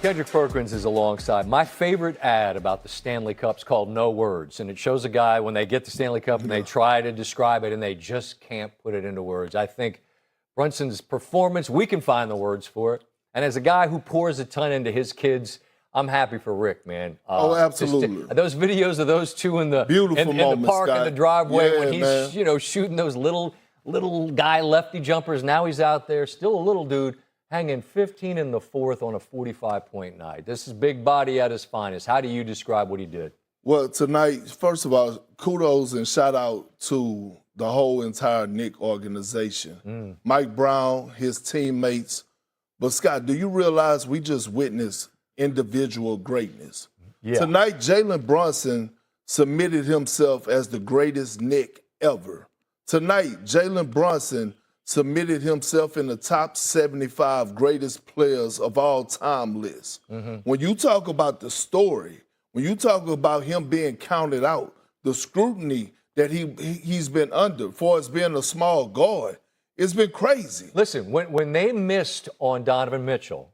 Kendrick Perkins is alongside. My favorite ad about the Stanley Cup's called No Words, and it shows a guy when they get the Stanley Cup and they try to describe it and they just can't put it into words. I think Brunson's performance, we can find the words for it. And as a guy who pours a ton into his kids, I'm happy for Rick, man. Absolutely. Those videos of those two in the park, in the driveway, when he's shooting those little guy lefty jumpers. Now he's out there, still a little dude, hanging 15 in the fourth on a 45-point night. This is big body at his finest. How do you describe what he did? Well, tonight, first of all, kudos and shout out to the whole entire Knicks organization. Mike Brown, his teammates. But, Scott, do you realize we just witnessed individual greatness? Yeah. Tonight, Jalen Brunson submitted himself as the greatest Knick ever. Tonight, Jalen Brunson submitted himself in the top 75 greatest players of all time list. When you talk about the story, when you talk about him being counted out, the scrutiny that he's been under for as being a small guard, it's been crazy. Listen, when they missed on Donovan Mitchell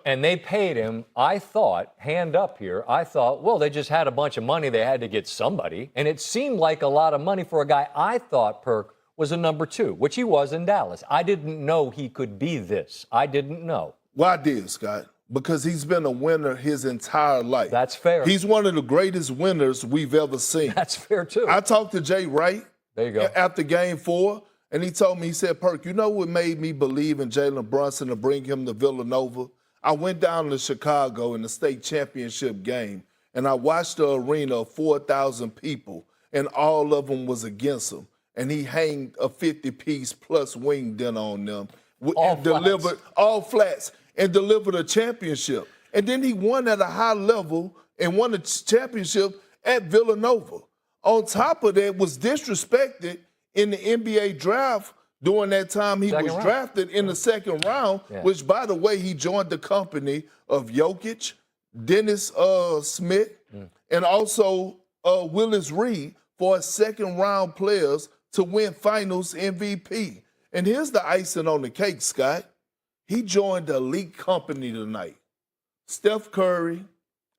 and they paid him, I thought, hand up here, I thought, well, they just had a bunch of money. They had to get somebody. And it seemed like a lot of money for a guy I thought, Perk, was a number two, which he was in Dallas. I didn't know he could be this. I didn't know. Well, I did, Scott, because he's been a winner his entire life. That's fair. He's one of the greatest winners we've ever seen. That's fair, too. I talked to Jay Wright after Game 4, and he told me, he said, Perk, you know what made me believe in Jalen Brunson to bring him to Villanova? I went down to Chicago in the state championship game, and I watched the arena of 4,000 people, and all of them was against him. And he hanged a 50-piece plus wing dinner on them. Delivered all flats and delivered a championship. And then he won at a high level and won a championship at Villanova. On top of that, was disrespected in the NBA draft during that time. He was drafted in the second round, which, by the way, he joined the company of Jokic, Dennis Smith, and also Willis Reed for second-round players to win finals MVP. And here's the icing on the cake, Scott. He joined the elite company tonight. Steph Curry,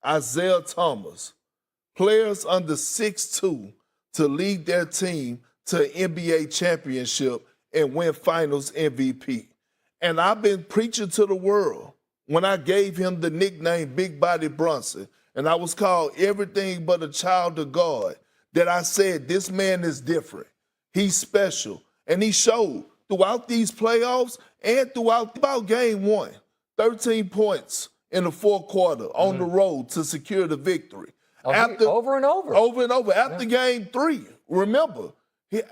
Isaiah Thomas, players under 6'2" to lead their team to an NBA championship and win finals MVP. And I've been preaching to the world when I gave him the nickname Big Body Brunson, and I was called everything but a child of God, that I said this man is different. He's special. And he showed throughout these playoffs and throughout about Game 1, 13 points in the fourth quarter on the road to secure the victory. Over and over. Over and over. After Game 3, remember,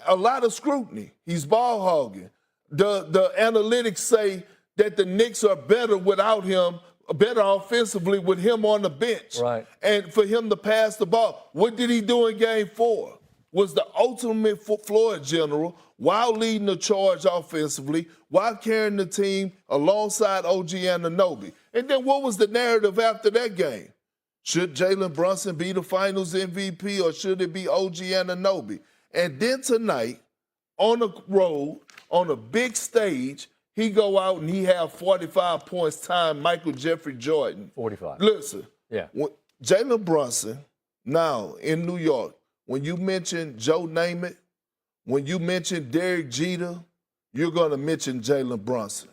a lot of scrutiny. He's ball hogging. The analytics say that the Knicks are better without him, better offensively with him on the bench. Right. And for him to pass the ball. What did he do in Game 4? Was the ultimate floor general while leading the charge offensively, while carrying the team alongside OG Anunoby. And then what was the narrative after that game? Should Jalen Brunson be the finals MVP or should it be OG Anunoby? And then tonight, on the road, on a big stage, he go out and he have 45 points time Michael Jeffrey Jordan. 45. Listen, yeah. Jalen Brunson, now in New York, when you mention Joe Namath, when you mention Derek Jeter, you're going to mention Jalen Brunson.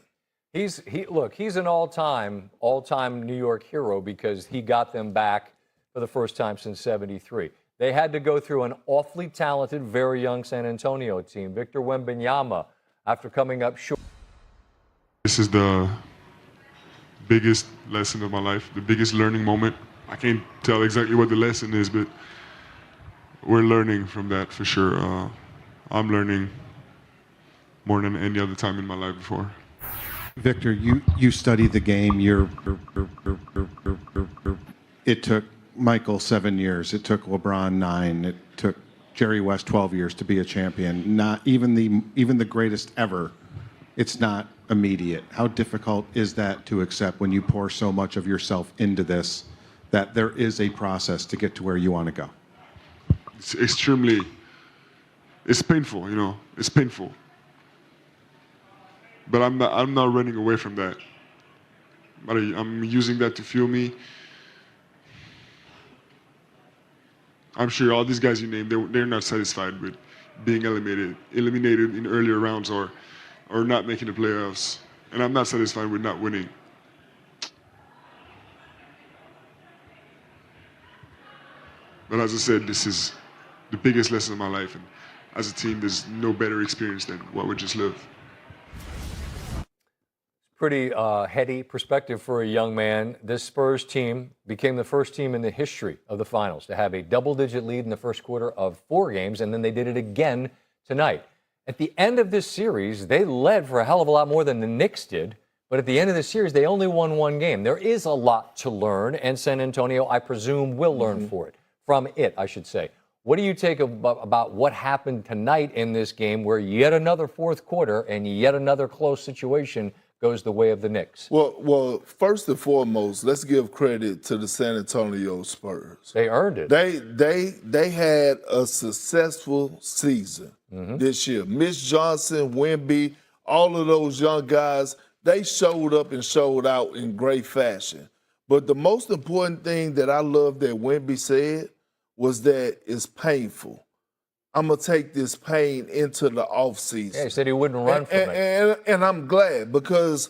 He's an all-time New York hero because he got them back for the first time since '73. They had to go through an awfully talented, very young San Antonio team. Victor Wembanyama, after coming up short. This is the biggest lesson of my life, the biggest learning moment. I can't tell exactly what the lesson is, but we're learning from that for sure. I'm learning more than any other time in my life before. Victor, you study the game. It took Michael 7 years. It took LeBron 9. It took Jerry West 12 years to be a champion. Not even the greatest ever. It's not immediate. How difficult is that to accept when you pour so much of yourself into this, that there is a process to get to where you want to go? It's painful, you know. It's painful. But I'm not running away from that. I'm using that to fuel me. I'm sure all these guys you named, they're not satisfied with being eliminated in earlier rounds or not making the playoffs. And I'm not satisfied with not winning. But as I said, this is the biggest lesson of my life. And as a team, there's no better experience than what we just lived. Pretty heady perspective for a young man. This Spurs team became the first team in the history of the finals to have a double-digit lead in the first quarter of 4 games, and then they did it again tonight. At the end of this series, they led for a hell of a lot more than the Knicks did, but at the end of the series, they only won 1 game. There is a lot to learn, and San Antonio, I presume, will learn from it, I should say. What do you take about what happened tonight in this game where yet another fourth quarter and yet another close situation goes the way of the Knicks? Well, first and foremost, let's give credit to the San Antonio Spurs. They earned it. They had a successful season this year. Mitch Johnson, Wemby, all of those young guys, they showed up and showed out in great fashion. But the most important thing that I love that Wemby said was that it's painful. I'm going to take this pain into the offseason. Yeah, he said he wouldn't run from it. And I'm glad because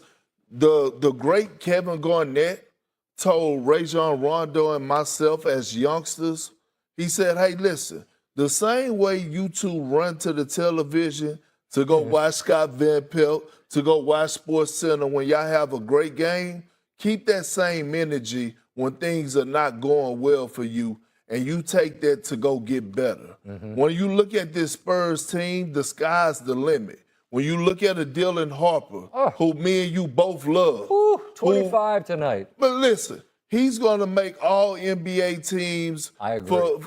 the great Kevin Garnett told Rajon Rondo and myself as youngsters, he said, hey, listen, the same way you two run to the television to go watch Scott Van Pelt, to go watch Sports Center when y'all have a great game, keep that same energy when things are not going well for you, and you take that to go get better. When you look at this Spurs team, the sky's the limit. When you look at a Dylan Harper, who me and you both love. 25 tonight. But listen, he's going to make all NBA teams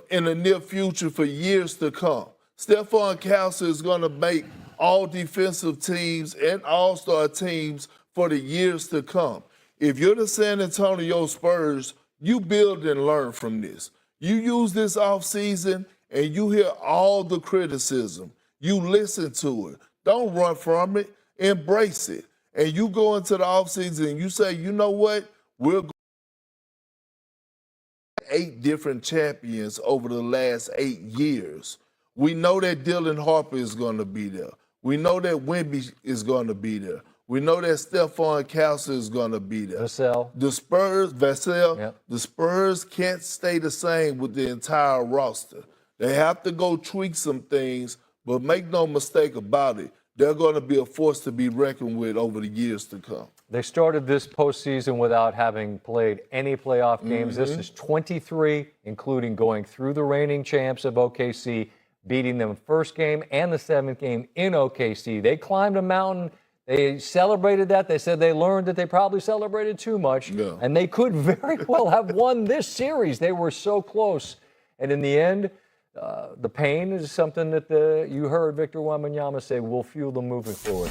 in the near future for years to come. Stephon Castle is going to make all defensive teams and all-star teams for the years to come. If you're the San Antonio Spurs, you build and learn from this. You use this offseason and you hear all the criticism. You listen to it. Don't run from it. Embrace it. And you go into the offseason and you say, you know what? We're going 8 different champions over the last 8 years. We know that Dylan Harper is going to be there. We know that Wemby is going to be there. We know that Stephon Castle is going to be there. Vassell. The Spurs can't stay the same with the entire roster. They have to go tweak some things, but make no mistake about it, they're going to be a force to be reckoned with over the years to come. They started this postseason without having played any playoff games. This is 23, including going through the reigning champs of OKC, beating them first game and the 7th game in OKC. They climbed a mountain. They celebrated that. They said they learned that they probably celebrated too much. Yeah. And they could very well have won this series. They were so close. And in the end, the pain is something that you heard Victor Wembanyama say will fuel them moving forward.